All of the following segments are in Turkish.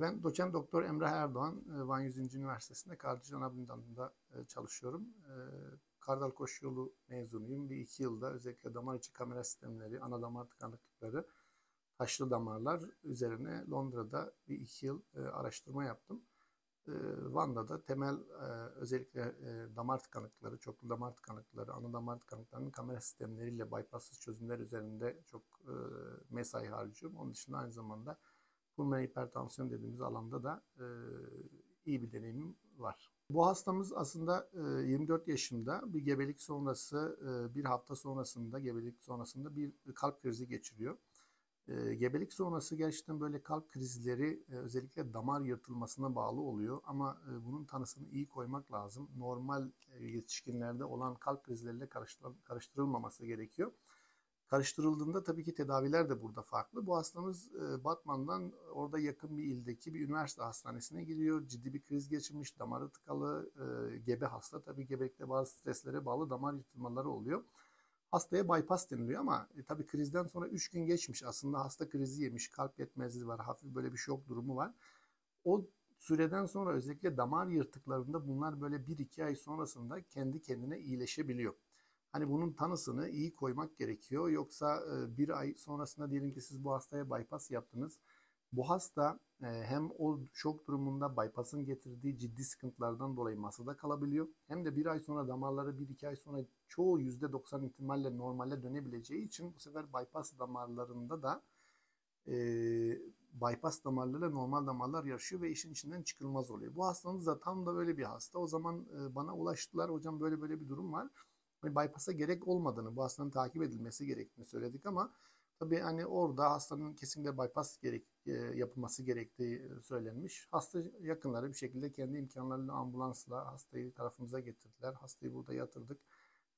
Ben doçent doktor Emrah Erdoğan, Van 100. Üniversitesi'nde kardiyoloji anabilim dalında çalışıyorum. Kardal koşu yolu mezunuyum. Bir iki yılda özellikle damar içi kamera sistemleri, ana damar tıkanıklıkları, taşlı damarlar üzerine Londra'da bir iki yıl araştırma yaptım. Van'da da temel özellikle damar tıkanıkları, çoklu damar tıkanıkları, ana damar tıkanıklarının kamera sistemleriyle bypasssız çözümler üzerinde çok mesai harcıyorum. Onun dışında aynı zamanda pulmoner hipertansiyon dediğimiz alanda da iyi bir deneyimim var. Bu hastamız aslında 24 yaşında bir gebelik sonrası bir hafta sonrasında gebelik sonrasında bir kalp krizi geçiriyor. Gebelik sonrası gerçekten böyle kalp krizleri özellikle damar yırtılmasına bağlı oluyor ama bunun tanısını iyi koymak lazım. Normal yetişkinlerde olan kalp krizleriyle karıştırılmaması gerekiyor. Karıştırıldığında tabii ki tedaviler de burada farklı. Bu hastamız Batman'dan orada yakın bir ildeki bir üniversite hastanesine giriyor. Ciddi bir kriz geçirmiş, damarı tıkalı, gebe hasta. Tabii gebelikte bazı streslere bağlı damar yırtılmaları oluyor. Hastaya bypass deniliyor ama tabii krizden sonra 3 gün geçmiş. Aslında hasta krizi yemiş, kalp yetmezliği var, hafif böyle bir şok durumu var. O süreden sonra özellikle damar yırtıklarında bunlar böyle bir iki ay sonrasında kendi kendine iyileşebiliyor. Hani bunun tanısını iyi koymak gerekiyor. Yoksa bir ay sonrasında diyelim ki siz bu hastaya bypass yaptınız. Bu hasta hem o şok durumunda bypass'ın getirdiği ciddi sıkıntılardan dolayı masada kalabiliyor. Hem de bir ay sonra damarları bir iki ay sonra çoğu %90 ihtimalle normale dönebileceği için bu sefer bypass damarlarında da e, bypass damarlarıyla normal damarlar yarışıyor ve işin içinden çıkılmaz oluyor. Bu hastamız da tam da böyle bir hasta. O zaman bana ulaştılar. Hocam böyle böyle bir durum var. Bypass'a gerek olmadığını, bu hastanın takip edilmesi gerektiğini söyledik ama tabii hani orada hastanın kesinlikle bypass yapılması gerektiği söylenmiş. Hasta yakınları bir şekilde kendi imkanlarıyla ambulansla hastayı tarafımıza getirdiler. Hastayı burada yatırdık.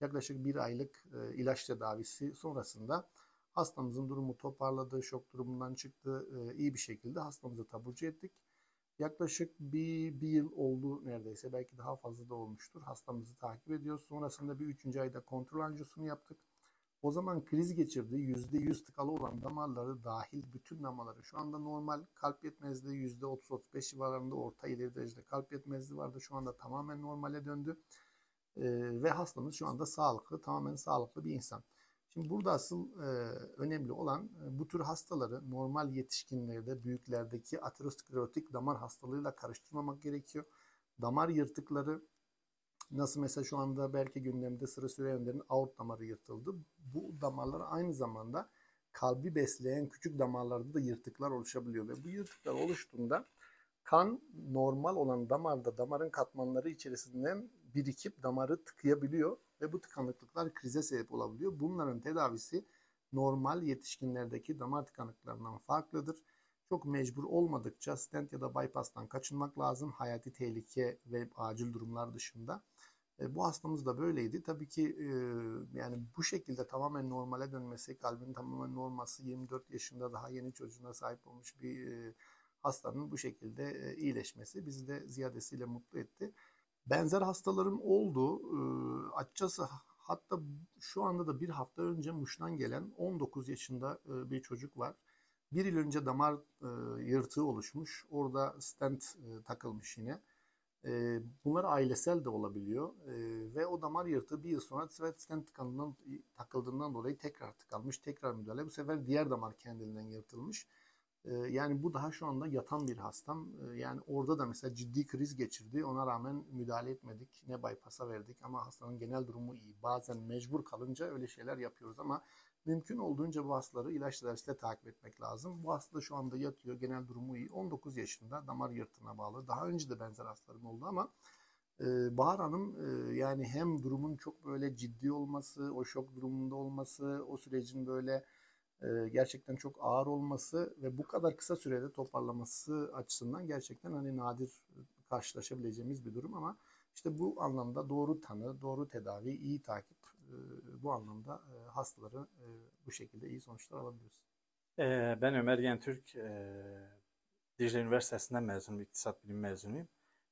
Yaklaşık bir aylık ilaç tedavisi sonrasında hastamızın durumu toparladı, şok durumundan çıktı, iyi bir şekilde hastamızı taburcu ettik. Yaklaşık bir yıl oldu neredeyse. Belki daha fazla da olmuştur. Hastamızı takip ediyoruz. Sonrasında bir üçüncü ayda kontrol anjiyosunu yaptık. O zaman kriz geçirdiği %100 tıkalı olan damarları dahil bütün damarları şu anda normal, kalp yetmezliği %30-35 civarlarında orta ileri derecede kalp yetmezliği vardı. Şu anda tamamen normale döndü. Ve hastamız şu anda sağlıklı, tamamen sağlıklı bir insan. Şimdi burada asıl önemli olan bu tür hastaları normal yetişkinlerde, büyüklerdeki aterosklerotik damar hastalığıyla karıştırmamak gerekiyor. Damar yırtıkları nasıl mesela şu anda belki gündemde sıra süreyenlerin aort damarı yırtıldı. Bu damarlar aynı zamanda kalbi besleyen küçük damarlarda da yırtıklar oluşabiliyor ve bu yırtıklar oluştuğunda kan normal olan damarda damarın katmanları içerisinden birikip damarı tıkayabiliyor ve bu tıkanıklıklar krize sebep olabiliyor. Bunların tedavisi normal yetişkinlerdeki damar tıkanıklarından farklıdır. Çok mecbur olmadıkça stent ya da bypass'tan kaçınmak lazım hayati tehlike ve acil durumlar dışında. Bu hastamız da böyleydi. Tabii ki yani bu şekilde tamamen normale dönmesi, kalbin tamamen olması, 24 yaşında daha yeni çocuğuna sahip olmuş bir hastanın bu şekilde iyileşmesi bizi de ziyadesiyle mutlu etti. Benzer hastalarım oldu. Açıkçası hatta şu anda da bir hafta önce Muş'tan gelen 19 yaşında bir çocuk var. Bir yıl önce damar yırtığı oluşmuş. Orada stent takılmış yine. Bunlar ailesel de olabiliyor. Ve o damar yırtığı bir yıl sonra stent takıldığından dolayı tekrar tıkanmış, tekrar müdahale. Bu sefer diğer damar kendiliğinden yırtılmış. Yani bu daha şu anda yatan bir hastam. Yani orada da mesela ciddi kriz geçirdi. Ona rağmen müdahale etmedik. Ne bypass'a verdik ama hastanın genel durumu iyi. Bazen mecbur kalınca öyle şeyler yapıyoruz ama mümkün olduğunca bu hastaları ilaç tedavisiyle takip etmek lazım. Bu hasta da şu anda yatıyor. Genel durumu iyi. 19 yaşında damar yırtığına bağlı. Daha önce de benzer hastalarım oldu ama Bahar Hanım yani hem durumun çok böyle ciddi olması, o şok durumunda olması, o sürecin böyle gerçekten çok ağır olması ve bu kadar kısa sürede toparlaması açısından gerçekten hani nadir karşılaşabileceğimiz bir durum ama işte bu anlamda doğru tanı, doğru tedavi, iyi takip bu anlamda hastaları bu şekilde iyi sonuçlar alabiliyoruz. Ben Ömer Yentürk, Dicle Üniversitesi'nden mezunum, İktisat Bilimi mezunuyum.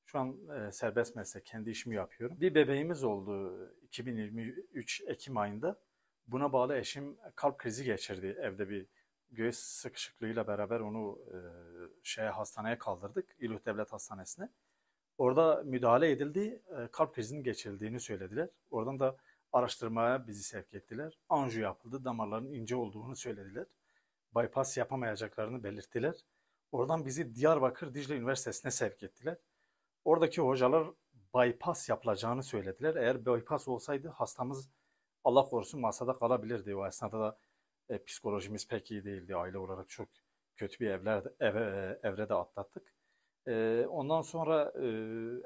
Şu an serbest meslek, kendi işimi yapıyorum. Bir bebeğimiz oldu 2023 Ekim ayında. Buna bağlı eşim kalp krizi geçirdi evde bir göğüs sıkışıklığıyla beraber onu hastaneye kaldırdık. İluh Devlet Hastanesi'ne. Orada müdahale edildi. Kalp krizinin geçirildiğini söylediler. Oradan da araştırmaya bizi sevk ettiler. Anjiyo yapıldı. Damarların ince olduğunu söylediler. Bypass yapamayacaklarını belirttiler. Oradan bizi Diyarbakır Dicle Üniversitesi'ne sevk ettiler. Oradaki hocalar bypass yapılacağını söylediler. Eğer bypass olsaydı hastamız Allah korusun masada kalabilirdi. O esnada da psikolojimiz pek iyi değildi. Aile olarak çok kötü bir evrede atlattık. Ondan sonra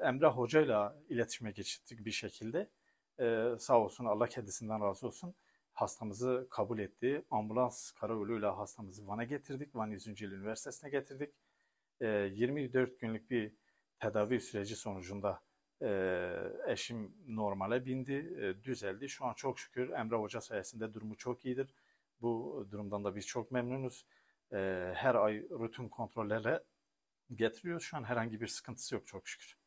Emrah Hoca'yla iletişime geçtik bir şekilde. Sağ olsun Allah kendisinden razı olsun. Hastamızı kabul etti. Ambulans karayoluyla hastamızı Van'a getirdik. Van 100. Yıl Üniversitesi'ne getirdik. 24 günlük bir tedavi süreci sonucunda eşim normale bindi, düzeldi. Şu an çok şükür Emrah Hoca sayesinde durumu çok iyidir. Bu durumdan da biz çok memnunuz. Her ay rutin kontrollerle getiriyoruz. Şu an herhangi bir sıkıntısı yok çok şükür.